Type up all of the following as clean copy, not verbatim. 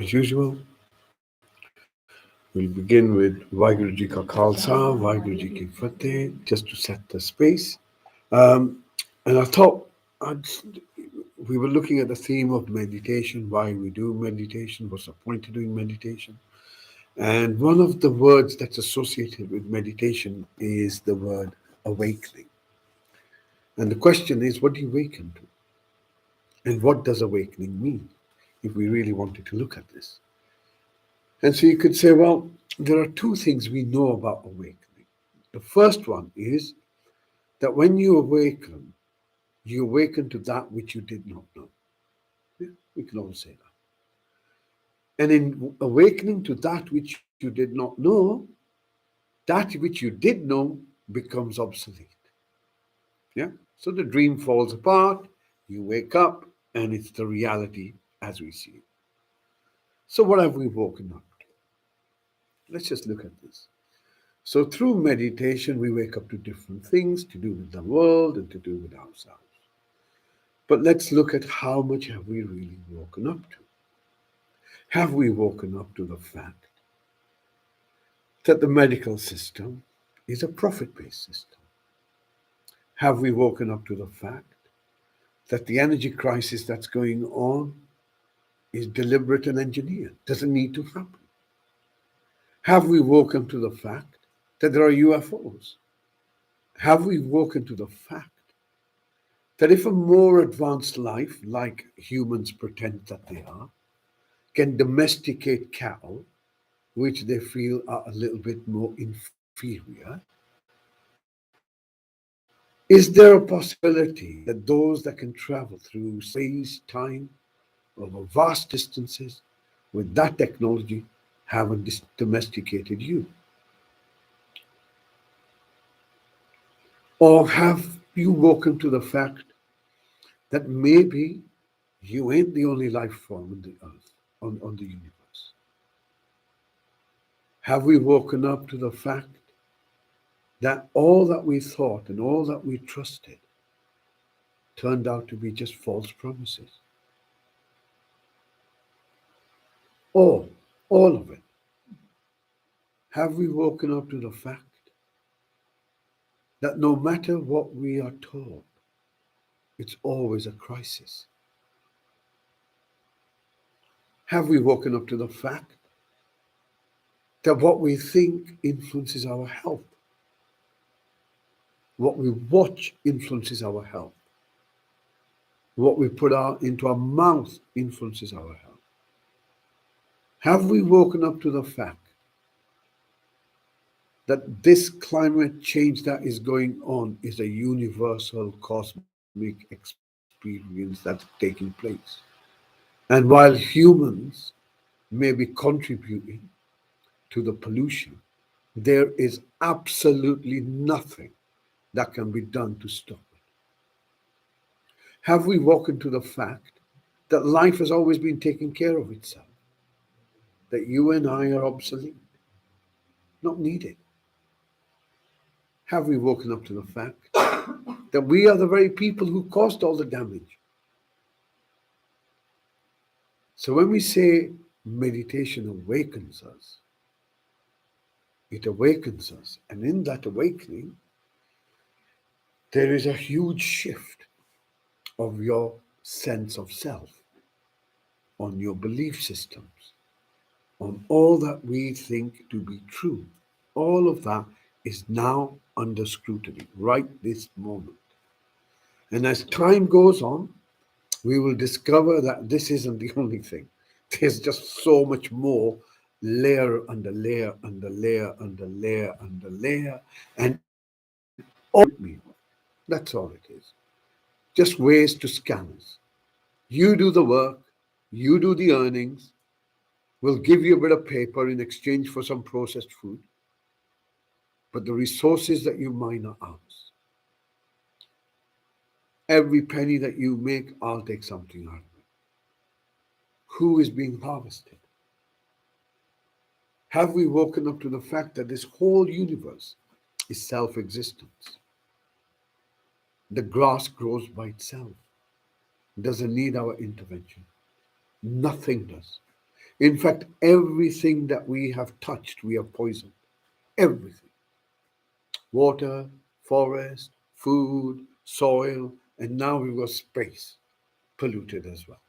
As usual, we'll begin with Vaheguru Ji Ka Khalsa, Vaheguru Ji Ki Fateh, just to set the space. Um, and I thought I'd, we were looking at the theme of meditation, why we do meditation, what's the point of doing meditation. And one of the words that's associated with meditation is the word awakening. And the question is, what do you awaken to? And what does awakening mean, if we really wanted to look at this? And so you could say, well, there are two things we know about awakening. The first one is that when you awaken to that which you did not know. Yeah, we can all say that. And in awakening to that which you did not know, that which you did know becomes obsolete. Yeah. So the dream falls apart, you wake up, and it's the reality as we see it. So what have we woken up to? Let's just look at this. So through meditation, we wake up to different things to do with the world and to do with ourselves. But let's look at how much have we really woken up to? Have we woken up to the fact that the medical system is a profit-based system? Have we woken up to the fact that the energy crisis that's going on is deliberate and engineered, doesn't need to happen? Have we woken to the fact that there are UFOs? Have we woken to the fact that if a more advanced life, like humans pretend that they are, can domesticate cattle, which they feel are a little bit more inferior, is there a possibility that those that can travel through space, time, over vast distances with that technology haven't domesticated you? Or have you woken to the fact that maybe you ain't the only life form on the earth, on the universe? Have we woken up to the fact that all that we thought and all that we trusted turned out to be just false promises? All of it. Have we woken up to the fact that no matter what we are taught, it's always a crisis? Have we woken up to the fact that what we think influences our health? What we watch influences our health. What we put into our mouth influences our health. Have we woken up to the fact that this climate change that is going on is a universal cosmic experience that's taking place? And while humans may be contributing to the pollution, there is absolutely nothing that can be done to stop it. Have we woken to the fact that life has always been taking care of itself? That you and I are obsolete, not needed? Have we woken up to the fact that we are the very people who caused all the damage? So when we say meditation awakens us, it awakens us. And in that awakening, there is a huge shift of your sense of self, on your belief systems, on all that we think to be true. All of that is now under scrutiny right this moment. And as time goes on, we will discover that this isn't the only thing. There's just so much more, layer under layer under layer under layer under layer, and all me. That's all it is. Just ways to scam us. You do the work, you do the earnings, we'll give you a bit of paper in exchange for some processed food, but the resources that you mine are ours. Every penny that you make, I'll take something out of it. Who is being harvested? Have we woken up to the fact that this whole universe is self existence? The grass grows by itself, doesn't need our intervention. Nothing does. In fact, everything that we have touched, we have poisoned. Everything: water, forest, food, soil, and now we've got space polluted as well.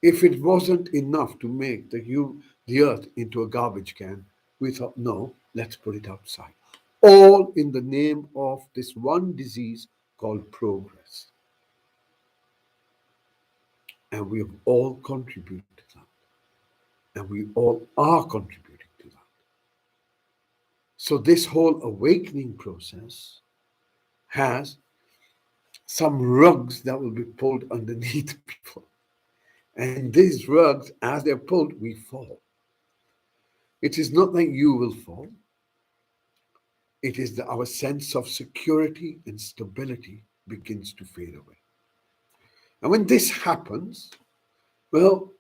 If it wasn't enough to make the earth into a garbage can, we thought, no, let's put it outside. All in the name of this one disease called progress. And we have all contributed to that. And we all are contributing to that. So, this whole awakening process has some rugs that will be pulled underneath people. And these rugs, as they're pulled, we fall. It is not that you will fall, it is that our sense of security and stability begins to fade away. And when this happens, well,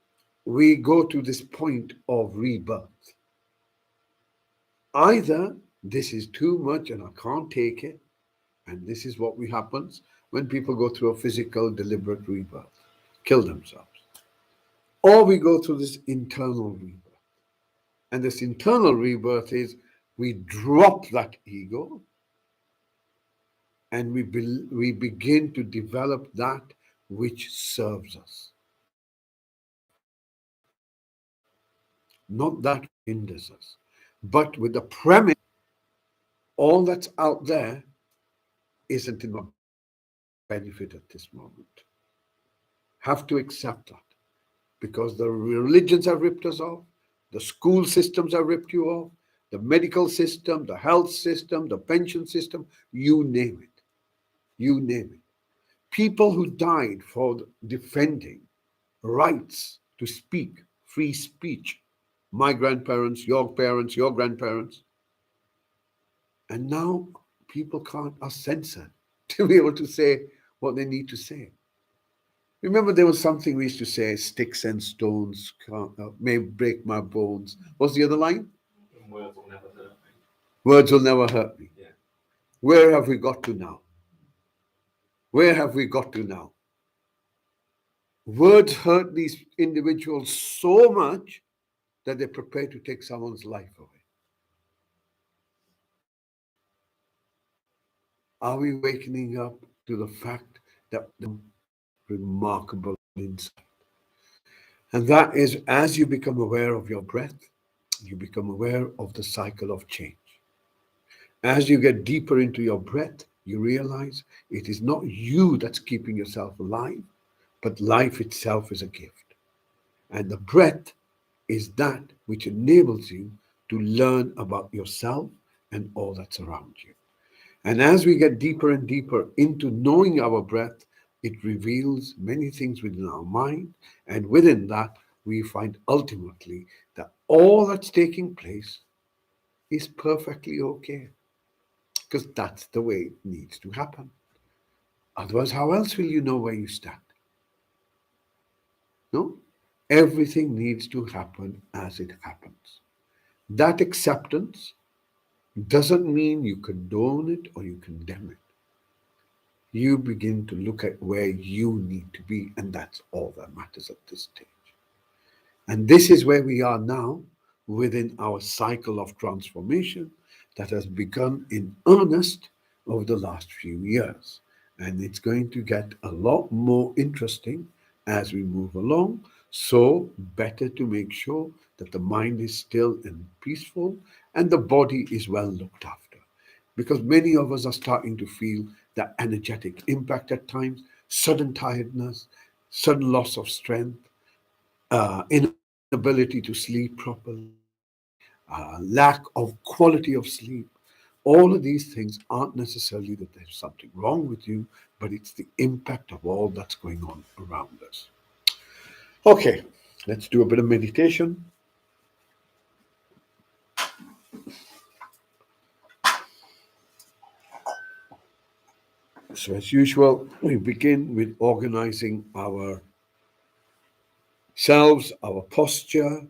we go to this point of rebirth. Either this is too much and I can't take it, and this is what happens when people go through a physical, deliberate rebirth, kill themselves. Or we go through this internal rebirth. And this internal rebirth is we drop that ego and we begin to develop that which serves us, not that which hinders us. But with the premise, all that's out there isn't in my benefit at this moment. Have to accept that because the religions have ripped us off, the school systems have ripped you off, the medical system, the health system, the pension system, you name it. You name it. People who died for defending rights to speak, free speech, my grandparents, your grandparents, and now people are censored to be able to say what they need to say. Remember, there was something we used to say: "Sticks and stones may break my bones." What's the other line? Words will never hurt me. Words will never hurt me. Yeah. Where have we got to now? Where have we got to now? Words hurt these individuals so much that they're prepared to take someone's life away. Are we wakening up to the fact that remarkable insight? And that is, as you become aware of your breath, you become aware of the cycle of change. As you get deeper into your breath, you realize it is not you that's keeping yourself alive, but life itself is a gift. And the breath is that which enables you to learn about yourself and all that's around you. And as we get deeper and deeper into knowing our breath, it reveals many things within our mind. And within that, we find ultimately that all that's taking place is perfectly okay, because that's the way it needs to happen. Otherwise, how else will you know where you stand? No? Everything needs to happen as it happens. That acceptance doesn't mean you condone it or you condemn it. You begin to look at where you need to be, and that's all that matters at this stage. And this is where we are now within our cycle of transformation that has begun in earnest over the last few years. And it's going to get a lot more interesting as we move along. So, better to make sure that the mind is still and peaceful and the body is well looked after. Because many of us are starting to feel that energetic impact at times, sudden tiredness, sudden loss of strength, inability to sleep properly, lack of quality of sleep. All of these things aren't necessarily that there's something wrong with you, but it's the impact of all that's going on around us. Okay, let's do a bit of meditation. So, as usual, we begin with organizing ourselves, our posture.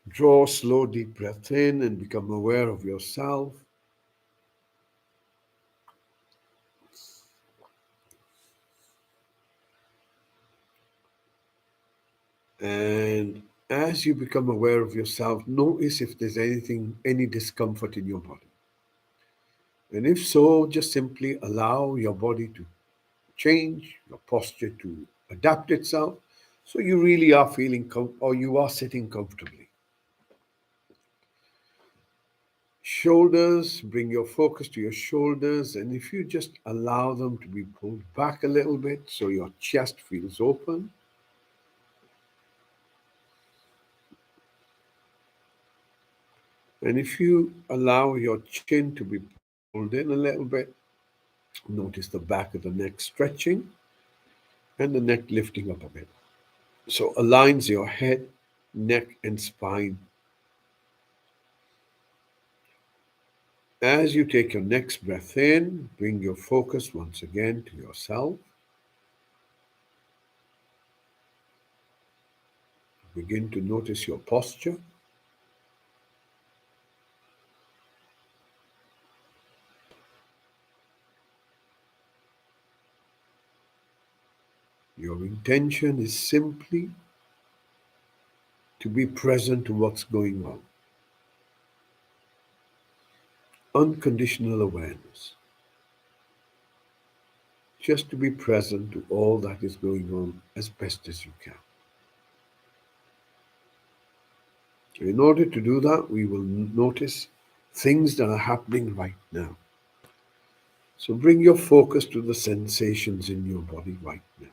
Draw slow, deep breath in and become aware of yourself. And as you become aware of yourself, notice if there's any discomfort in your body. And if so, just simply allow your body to change, your posture to adapt itself. So you really are feeling, or you are sitting comfortably. Shoulders, bring your focus to your shoulders. And if you just allow them to be pulled back a little bit so your chest feels open. And if you allow your chin to be pulled in a little bit, notice the back of the neck stretching and the neck lifting up a bit. So aligns your head, neck, and spine. As you take your next breath in, bring your focus once again to yourself. Begin to notice your posture. Your intention is simply to be present to what's going on. Unconditional awareness. Just to be present to all that is going on as best as you can. In order to do that, we will notice things that are happening right now. So bring your focus to the sensations in your body right now.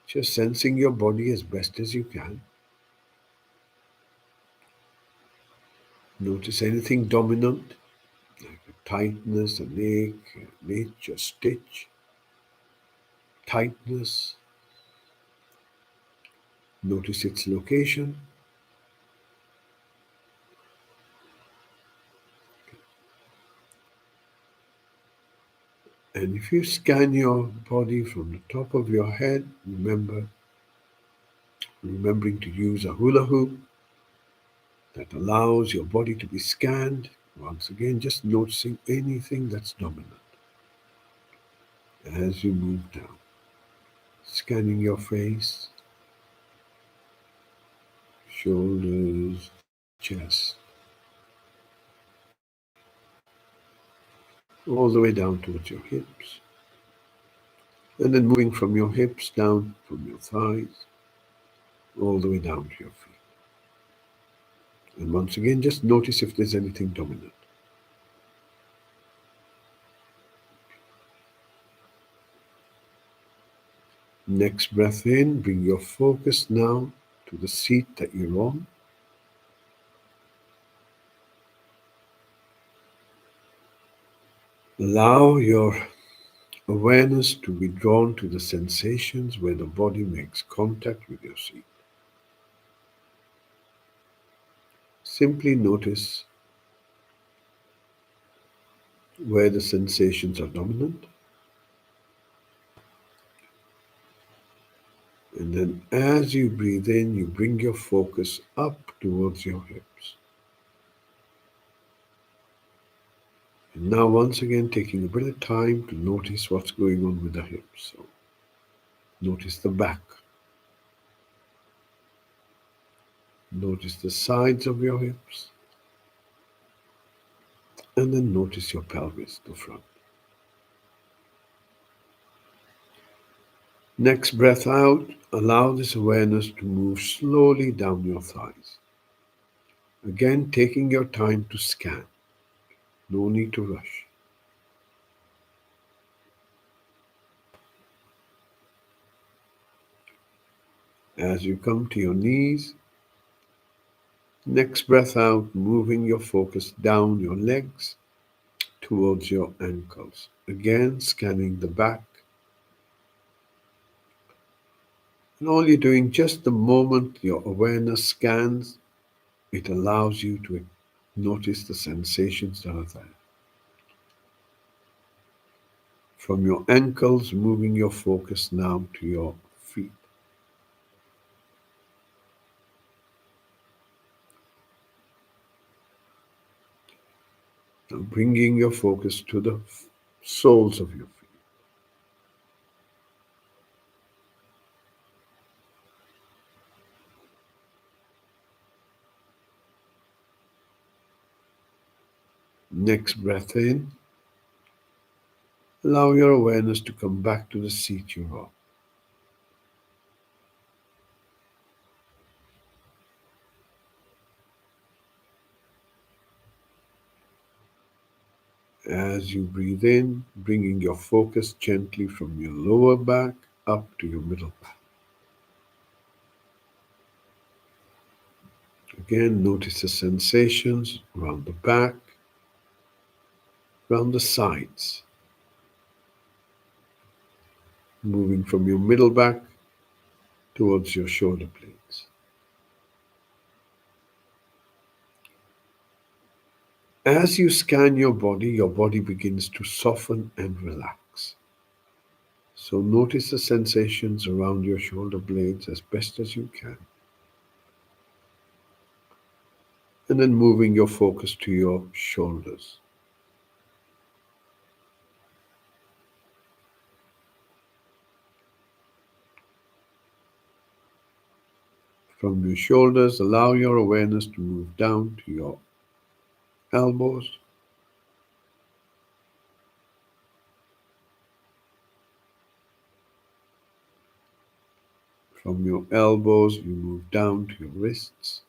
Just sensing your body as best as you can. Notice anything dominant, like a tightness, an ache, an itch, a stitch, tightness. Notice its location. And if you scan your body from the top of your head, remembering to use a hula hoop that allows your body to be scanned. Once again, just noticing anything that's dominant as you move down. Scanning your face, shoulders, chest, all the way down towards your hips. And then moving from your hips down, from your thighs, all the way down to your feet. And once again, just notice if there's anything dominant. Next breath in, bring your focus now to the seat that you're on. Allow your awareness to be drawn to the sensations where the body makes contact with your seat. Simply notice where the sensations are dominant. And then as you breathe in, you bring your focus up towards your hips. And now, once again, taking a bit of time to notice what's going on with the hips. So, notice the back. Notice the sides of your hips. And then notice your pelvis, the front. Next breath out, allow this awareness to move slowly down your thighs. Again, taking your time to scan. No need to rush. As you come to your knees, next breath out, moving your focus down your legs towards your ankles. Again, scanning the back. And all you're doing, just the moment your awareness scans, it allows you to notice the sensations that are there. From your ankles, moving your focus now to your feet. Now bringing your focus to the soles of your feet. Next breath in, allow your awareness to come back to the seat you're on. As you breathe in, bringing your focus gently from your lower back up to your middle back. Again, notice the sensations around the back, around the sides, moving from your middle back towards your shoulder blades. As you scan your body begins to soften and relax. So notice the sensations around your shoulder blades as best as you can. And then moving your focus to your shoulders. From your shoulders, allow your awareness to move down to your elbows. From your elbows, you move down to your wrists.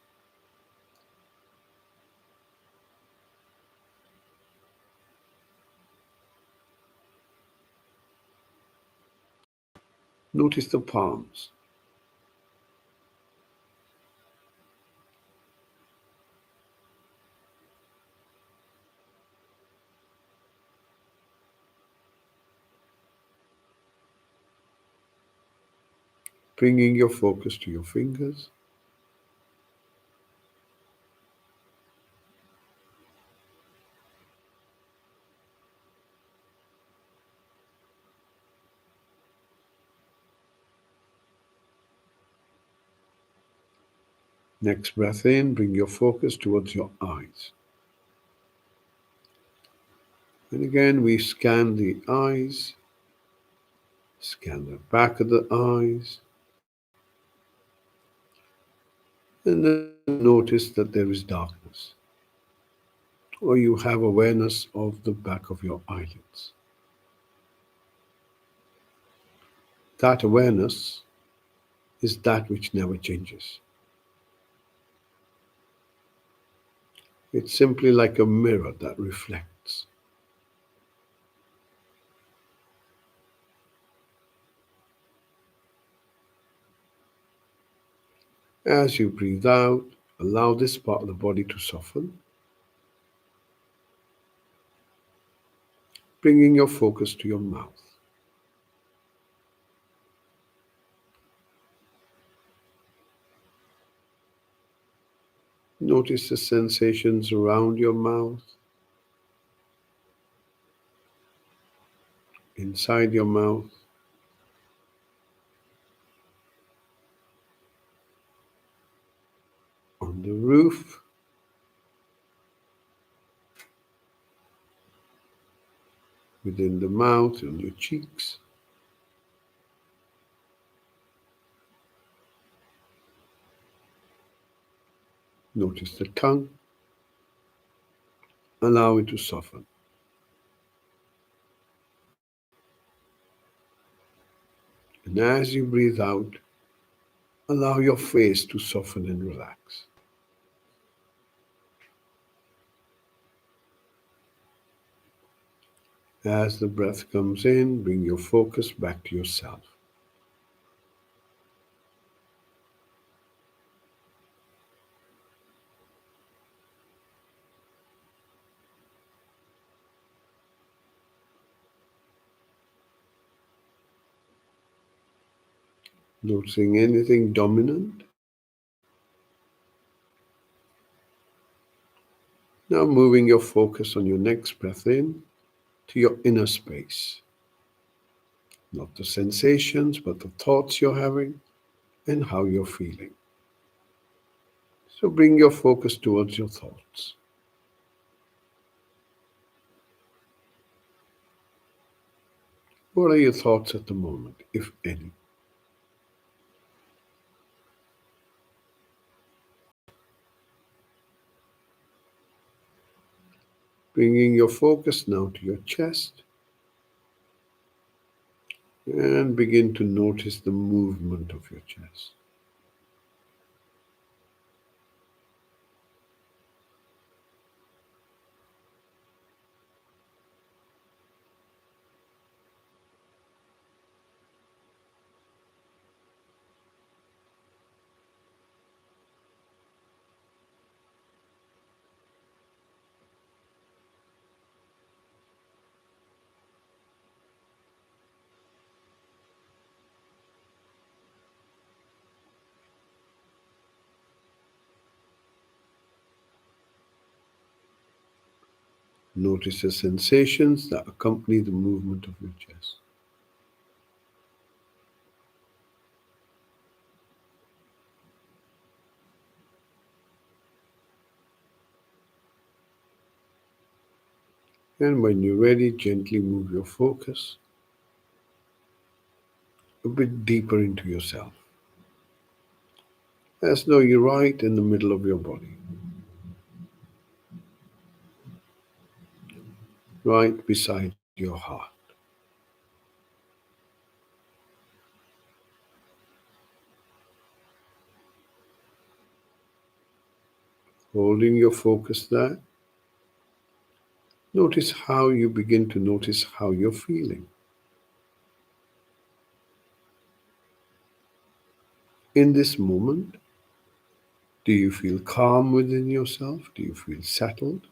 Notice the palms. Bringing your focus to your fingers. Next breath in, bring your focus towards your eyes. And again, we scan the eyes, scan the back of the eyes, and then notice that there is darkness, or you have awareness of the back of your eyelids. That awareness is that which never changes. It's simply like a mirror that reflects. As you breathe out, allow this part of the body to soften, bringing your focus to your mouth. Notice the sensations around your mouth, inside your mouth, on the roof, within the mouth, on your cheeks. Notice the tongue. Allow it to soften. And as you breathe out, allow your face to soften and relax. As the breath comes in, bring your focus back to yourself. Noticing anything dominant. Now moving your focus on your next breath in to your inner space. Not the sensations, but the thoughts you're having and how you're feeling. So bring your focus towards your thoughts. What are your thoughts at the moment, if any? Bringing your focus now to your chest and begin to notice the movement of your chest. Notice the sensations that accompany the movement of your chest. And when you're ready, gently move your focus a bit deeper into yourself, as though you're right in the middle of your body, right beside your heart. Holding your focus there, notice how you begin to notice how you're feeling. In this moment, do you feel calm within yourself? Do you feel settled?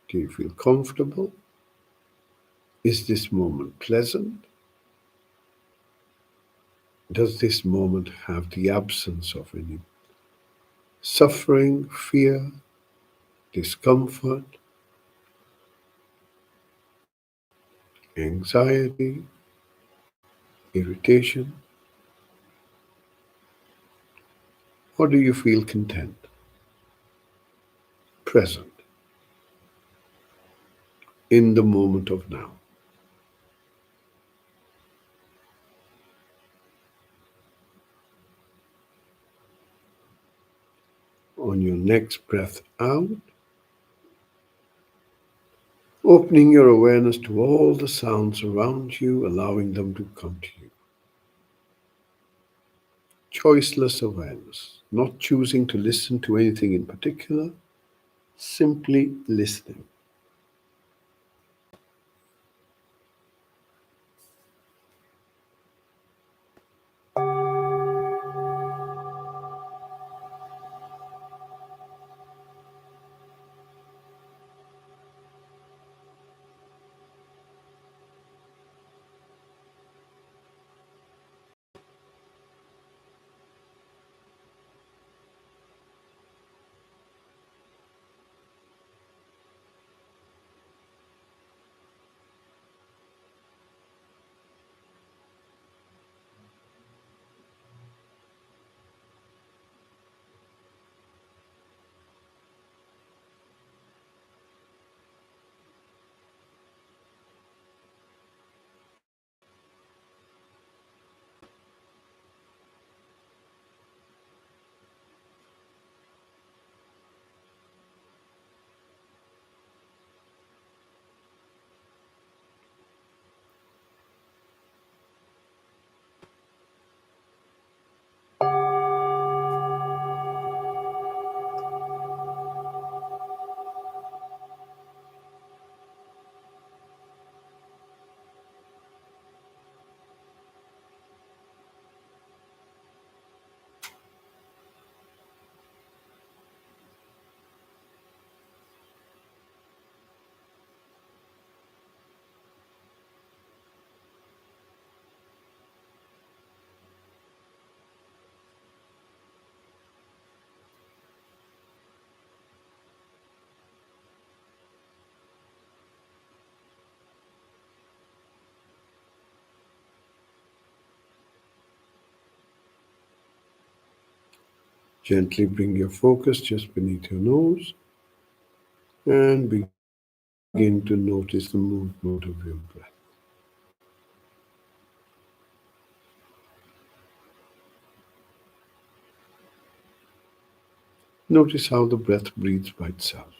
Do you feel comfortable? Is this moment pleasant? Does this moment have the absence of any suffering, fear, discomfort, anxiety, irritation? Or do you feel content, present, in the moment of now? On your next breath out, opening your awareness to all the sounds around you, allowing them to come to you. Choiceless awareness, not choosing to listen to anything in particular, simply listening. Gently bring your focus just beneath your nose and begin to notice the movement of your breath. Notice how the breath breathes by itself.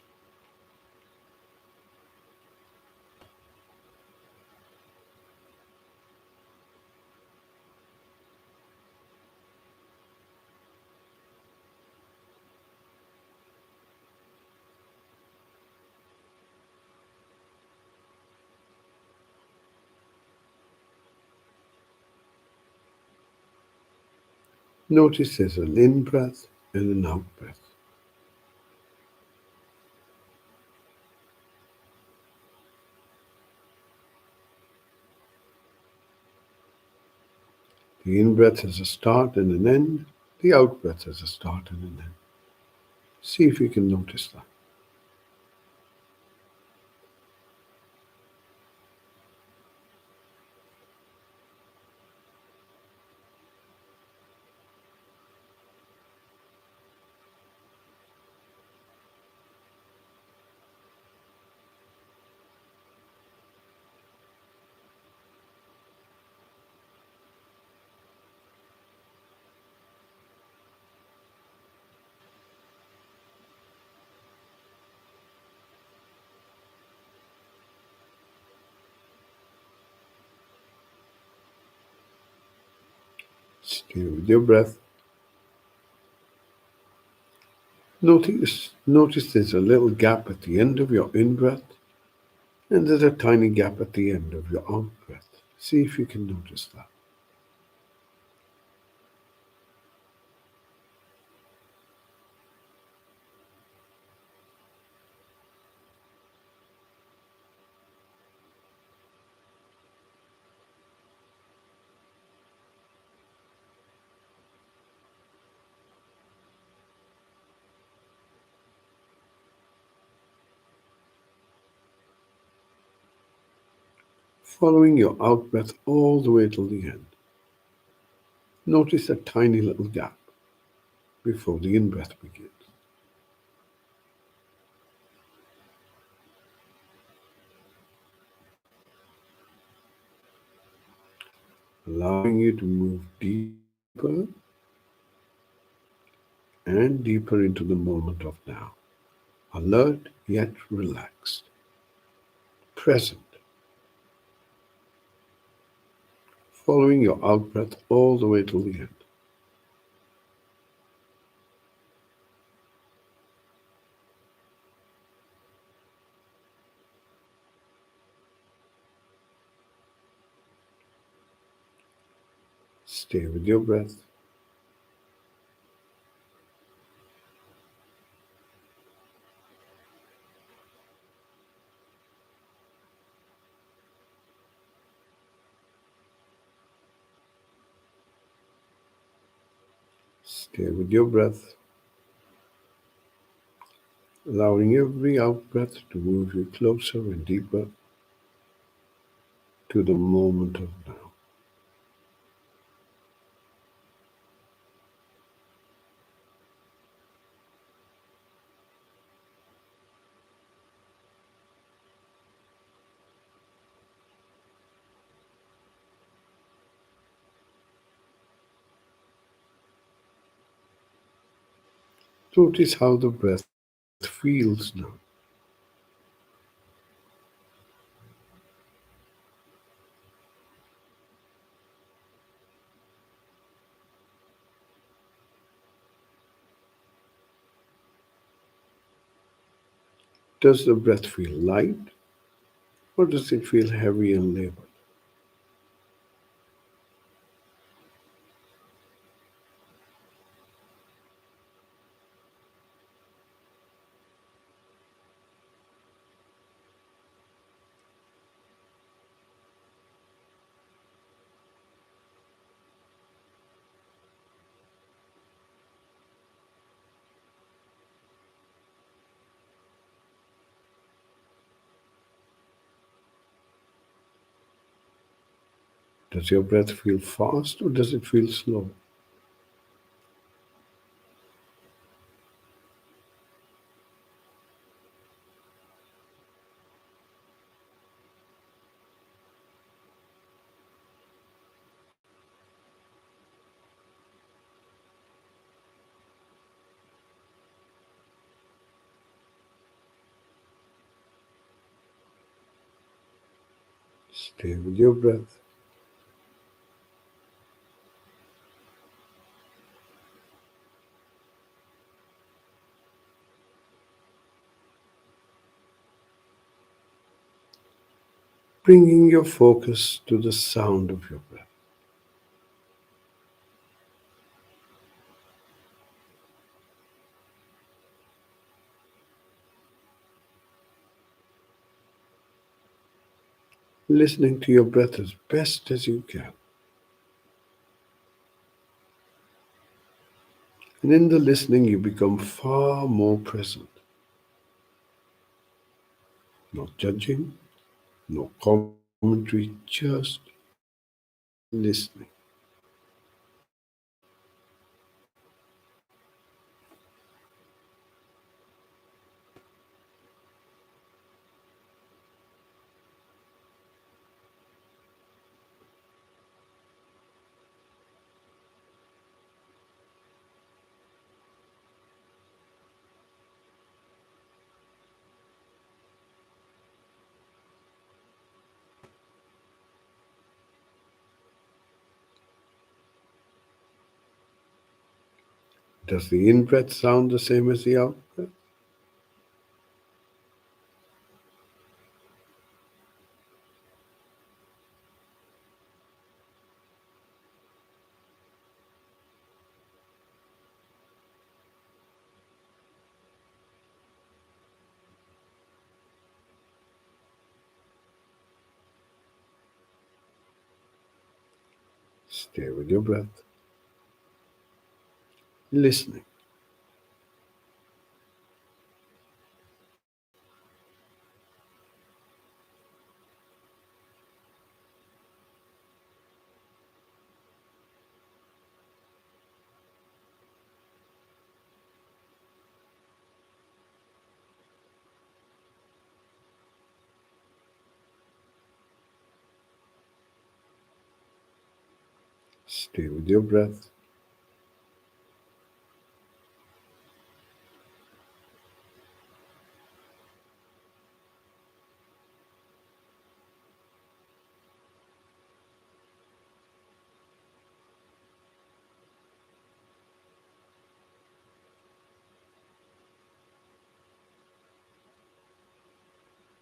Notice there's an in breath and an out breath. The in breath has a start and an end. The out breath has a start and an end. See if you can notice that. Stay with your breath. Notice there's a little gap at the end of your in breath, and there's a tiny gap at the end of your out breath. See if you can notice that. Following your out breath all the way till the end. Notice a tiny little gap before the in breath begins, allowing you to move deeper and deeper into the moment of now. Alert yet relaxed, present, following your out breath all the way till the end. Stay with your breath. Stay with your breath, allowing every out breath to move you closer and deeper to the moment of now. Notice how the breath feels now. Does the breath feel light or does it feel heavy and labored? Does your breath feel fast or does it feel slow? Stay with your breath. Bringing your focus to the sound of your breath. listening to your breath as best as you can. And in the listening, you become far more present, not judging, no commentary, just listening. Does the in breath sound the same as the out breath? Stay with your breath, listening. Stay with your breath.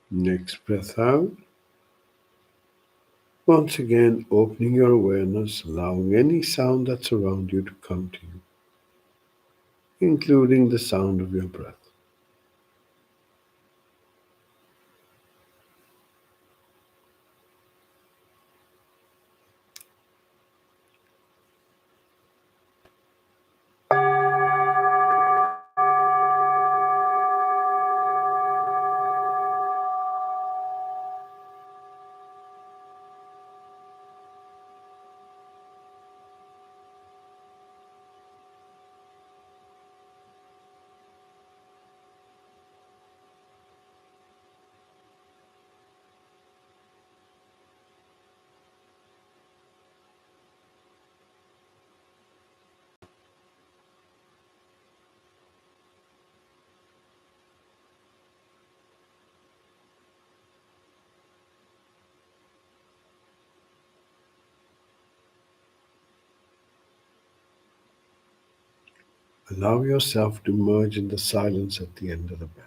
Next breath out. Once again, opening your awareness, allowing any sound that's around you to come to you, including the sound of your breath. Allow yourself to merge in the silence at the end of the bell.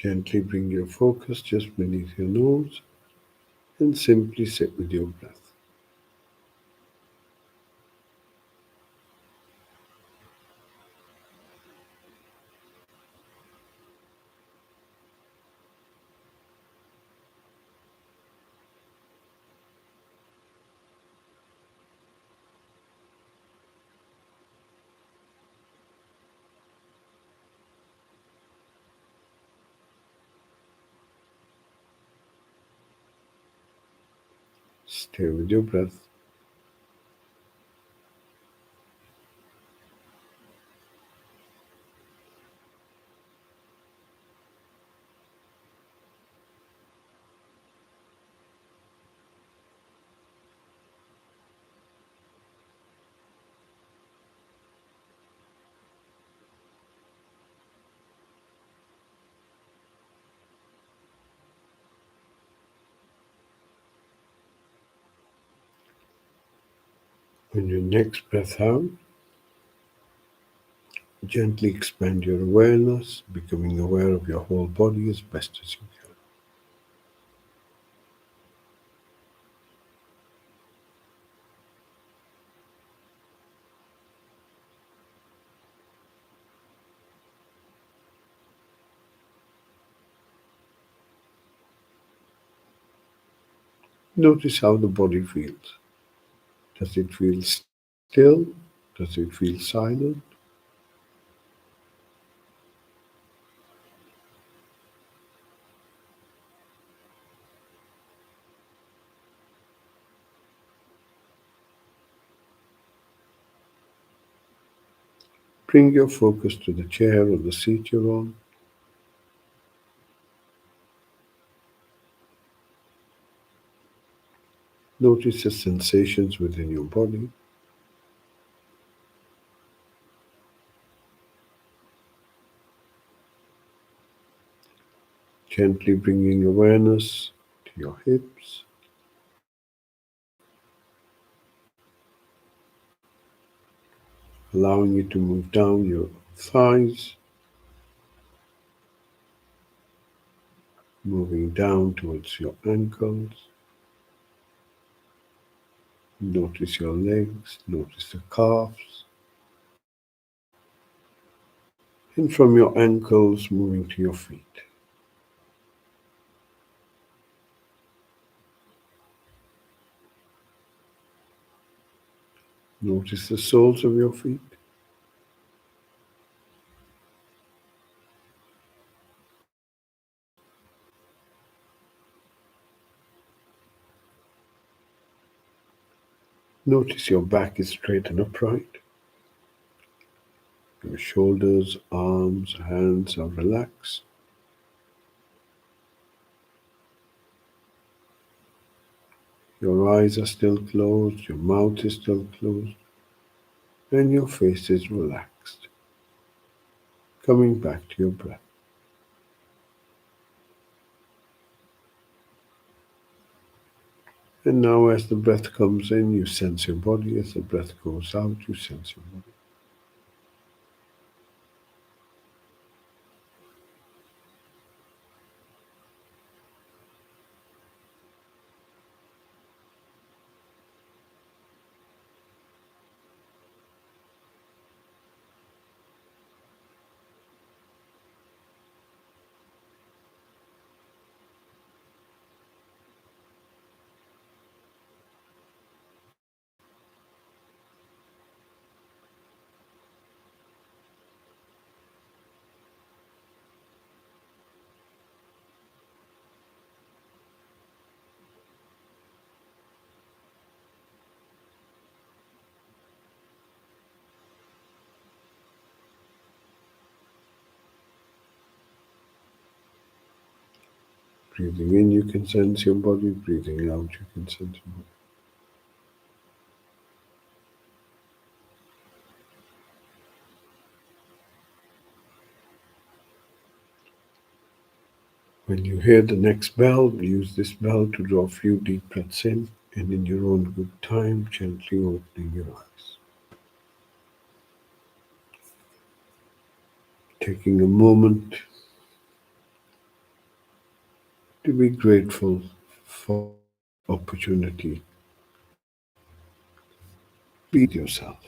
Gently bring your focus just beneath your nose and simply sit with your breath. Stay with your breath. On your next breath out, gently expand your awareness, becoming aware of your whole body as best as you can. Notice how the body feels. Does it feel still? Does it feel silent? Bring your focus to the chair or the seat you're on. Notice the sensations within your body. Gently bringing awareness to your hips, allowing you to move down your thighs, moving down towards your ankles. Notice your legs, notice the calves, and from your ankles moving to your feet. Notice the soles of your feet. Notice your back is straight and upright. Your shoulders, arms, hands are relaxed. Your eyes are still closed, your mouth is still closed, and your face is relaxed. Coming back to your breath. And now, as the breath comes in, you sense your body. As the breath goes out, you sense your body. Breathing in, you can sense your body. Breathing out, you can sense your body. When you hear the next bell, use this bell to draw a few deep breaths in, and in your own good time, gently opening your eyes. Taking a moment to be grateful for the opportunity to be with yourself.